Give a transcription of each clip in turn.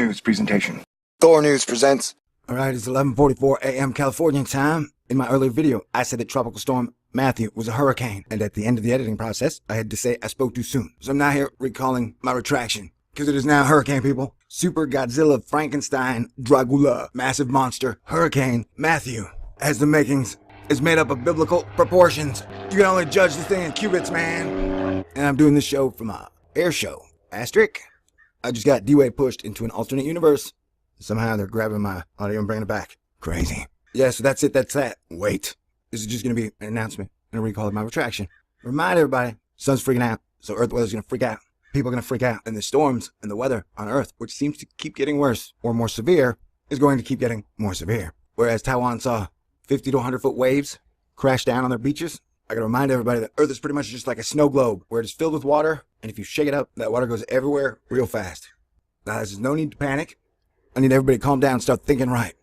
News presentation. Thor News presents. Alright, it's 11:44 a.m. Californian time. In my earlier video, I said that Tropical Storm Matthew was a hurricane, and at the end of the editing process, I had to say I spoke too soon. So I'm now here recalling my retraction, because it is now Hurricane, people. Super Godzilla, Frankenstein, Dracula, massive monster, Hurricane Matthew has the makings. Is made up of biblical proportions. You can only judge the thing in cubits, man. And I'm doing this show from a air show. Asterisk. I just got D-Way pushed into an alternate universe. Somehow they're grabbing my audio and bringing it back. Crazy. Yeah, so that's it. That's that. Wait. This is just going to be an announcement and a recall of my retraction. Remind everybody, sun's freaking out, so Earth weather's going to freak out. People are going to freak out. And the storms and the weather on Earth, which seems to keep getting worse or more severe, is going to keep getting more severe. Whereas Taiwan saw 50 to 100 foot waves crash down on their beaches, I gotta remind everybody that Earth is pretty much just like a snow globe where it is filled with water, and if you shake it up, that water goes everywhere real fast. Now, there's no need to panic. I need everybody to calm down and start thinking right.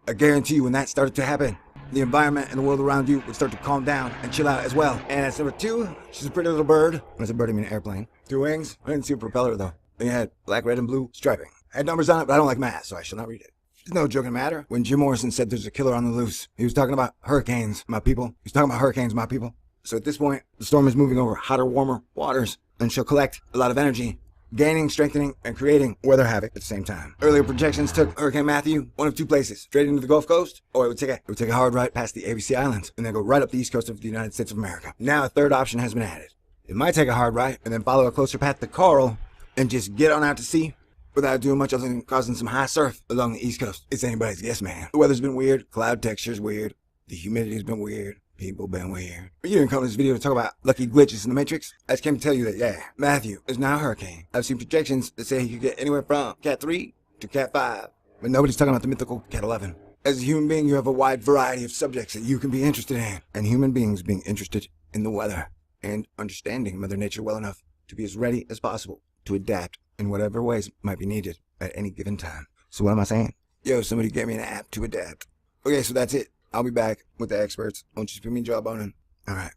I guarantee you when that started to happen, the environment and the world around you would start to calm down and chill out as well. And that's number two, she's a pretty little bird. When I say bird, I mean airplane. 2 wings. I didn't see a propeller though. Then you had black, red, and blue striping. Had numbers on it, but I don't like math, so I shall not read it. It's no joking matter. When Jim Morrison said there's a killer on the loose, he was talking about hurricanes, my people. He was talking about hurricanes, my people. So at this point, the storm is moving over hotter, warmer waters, and she'll collect a lot of energy, gaining, strengthening, and creating weather havoc at the same time. Earlier projections took Hurricane Matthew one of two places, straight into the Gulf Coast, or it would take a hard right past the ABC Islands, and then go right up the east coast of the United States of America. Now a third option has been added. It might take a hard right, and then follow a closer path to Coral, and just get on out to sea, without doing much other than causing some high surf along the east coast. It's anybody's guess, man. The weather's been weird, cloud texture's weird, the humidity's been weird, people been weird. But you didn't come to this video to talk about lucky glitches in the Matrix. I just came to tell you that, yeah, Matthew is now a hurricane. I've seen projections that say he could get anywhere from Cat 3 to Cat 5, but nobody's talking about the mythical Cat 11. As a human being, you have a wide variety of subjects that you can be interested in, and human beings being interested in the weather and understanding Mother Nature well enough to be as ready as possible to adapt in whatever ways might be needed at any given time. So what am I saying? Yo, somebody get me an app to adapt. Okay, so that's it. I'll be back with the experts. Don't just put me jawboning. Alright.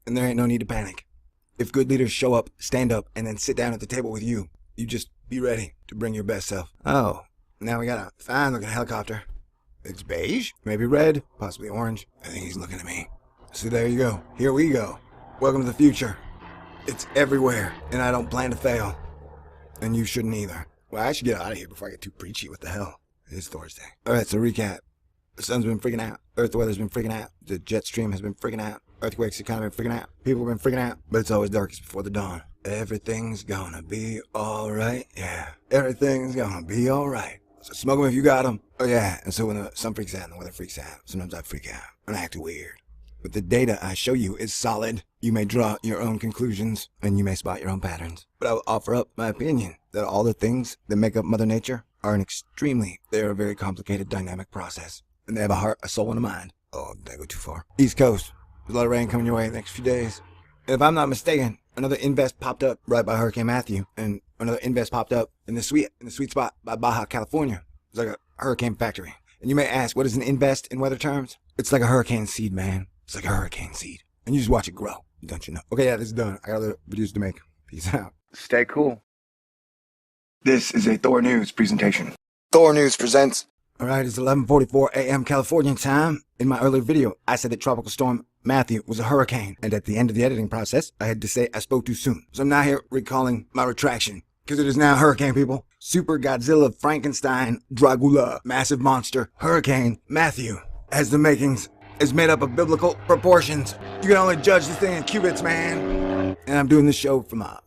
And there ain't no need to panic. If good leaders show up, stand up, and then sit down at the table with you, you just be ready to bring your best self. Oh, now we got a fine looking helicopter. It's beige, maybe red, possibly orange. I think he's looking at me. So there you go. Here we go. Welcome to the future. It's everywhere, and I don't plan to fail. And you shouldn't either. Well, I should get out of here before I get too preachy. What the hell? It's Thursday. Alright, so recap. The sun's been freaking out. Earth weather's been freaking out. The jet stream has been freaking out. Earthquakes have kind of been freaking out. People have been freaking out. But it's always darkest before the dawn. Everything's gonna be alright. Yeah. Everything's gonna be alright. So smoke 'em if you got 'em. Oh yeah, and so when the sun freaks out and the weather freaks out, sometimes I freak out and I act weird. But the data I show you is solid. You may draw your own conclusions, and you may spot your own patterns. But I will offer up my opinion that all the things that make up Mother Nature are they're a very complicated dynamic process. And they have a heart, a soul, and a mind. Oh, did I go too far? East Coast. There's a lot of rain coming your way the next few days. And if I'm not mistaken, another invest popped up right by Hurricane Matthew, and another invest popped up in the sweet spot by Baja, California. It's like a hurricane factory. And you may ask, what is an invest in weather terms? It's like a hurricane seed, man. It's like a hurricane seed. And you just watch it grow. Don't you know? Okay, yeah, this is done. I got other videos to make. Peace out. Stay cool. This is a Thor News presentation. Thor News presents. Alright, it's 11:44 a.m. Californian time. In my earlier video, I said that Tropical Storm Matthew was a hurricane. And at the end of the editing process, I had to say I spoke too soon. So I'm now here recalling my retraction. Because it is now Hurricane, people. Super Godzilla, Frankenstein, Dracula, massive monster, Hurricane Matthew has the makings. Is made up of biblical proportions. You can only judge the thing in cubits, man. And I'm doing this show from a